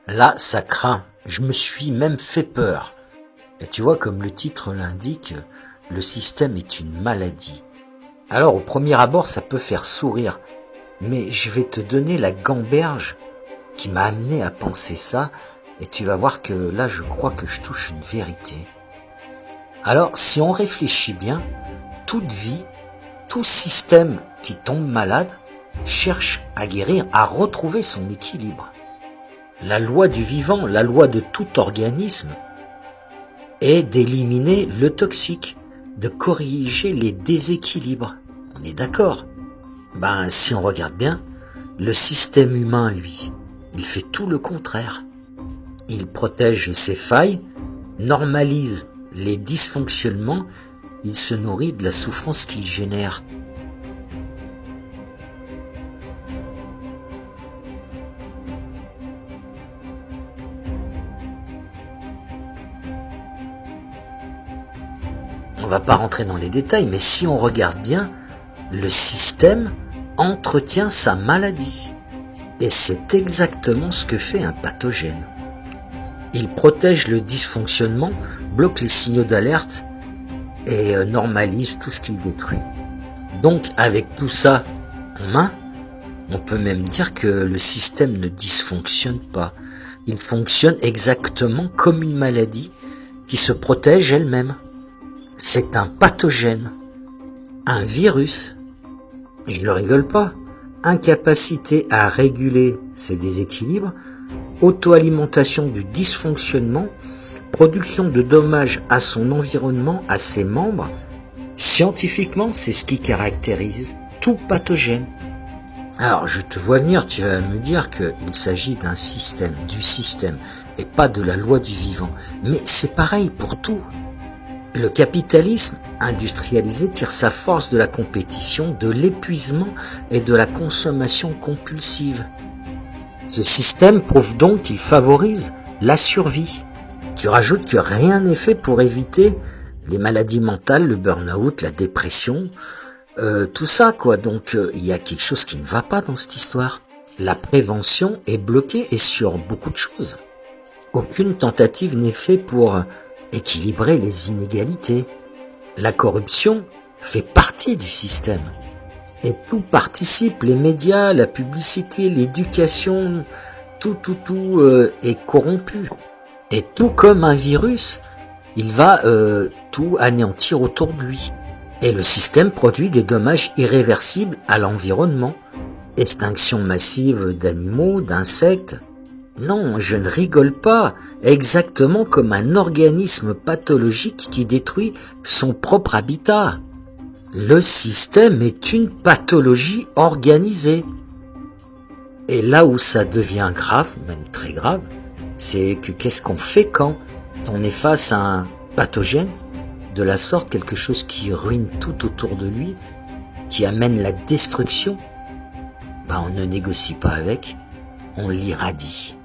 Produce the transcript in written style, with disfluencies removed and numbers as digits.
Là, ça craint. Je me suis même fait peur. Et tu vois, comme le titre l'indique, le système est une maladie. Alors, au premier abord, ça peut faire sourire. Mais je vais te donner la gamberge qui m'a amené à penser ça. Et tu vas voir que là, je crois que je touche une vérité. Alors, si on réfléchit bien, toute vie, tout système qui tombe malade cherche à guérir, à retrouver son équilibre. La loi du vivant, la loi de tout organisme, est d'éliminer le toxique, de corriger les déséquilibres. On est d'accord? Si on regarde bien, le système humain, lui, il fait tout le contraire. Il protège ses failles, normalise les dysfonctionnements, il se nourrit de la souffrance qu'il génère. On va pas rentrer dans les détails, mais si on regarde bien, le système entretient sa maladie. Et c'est exactement ce que fait un pathogène. Il protège le dysfonctionnement, bloque les signaux d'alerte et normalise tout ce qu'il détruit. Donc avec tout ça en main, on peut même dire que le système ne dysfonctionne pas. Il fonctionne exactement comme une maladie qui se protège elle-même. C'est un pathogène, un virus. Et je ne rigole pas. Incapacité à réguler ses déséquilibres, auto-alimentation du dysfonctionnement, production de dommages à son environnement, à ses membres. Scientifiquement, c'est ce qui caractérise tout pathogène. Alors, je te vois venir, tu vas me dire qu'il s'agit d'un système, du système, et pas de la loi du vivant. Mais c'est pareil pour tout. Le capitalisme industrialisé tire sa force de la compétition, de l'épuisement et de la consommation compulsive. Ce système prouve donc qu'il favorise la survie. Tu rajoutes que rien n'est fait pour éviter les maladies mentales, le burn-out, la dépression, tout ça quoi. Donc il y a quelque chose qui ne va pas dans cette histoire. La prévention est bloquée et sur beaucoup de choses. Aucune tentative n'est faite pour équilibrer les inégalités. La corruption fait partie du système. Et tout participe, les médias, la publicité, l'éducation, tout est corrompu. Et tout comme un virus, il va tout anéantir autour de lui. Et le système produit des dommages irréversibles à l'environnement. Extinction massive d'animaux, d'insectes. Non, je ne rigole pas. Exactement comme un organisme pathologique qui détruit son propre habitat. Le système est une pathologie organisée. Et là où ça devient grave, même très grave, c'est que qu'est-ce qu'on fait quand on est face à un pathogène de la sorte, quelque chose qui ruine tout autour de lui, qui amène la destruction? On ne négocie pas avec, on l'irradie.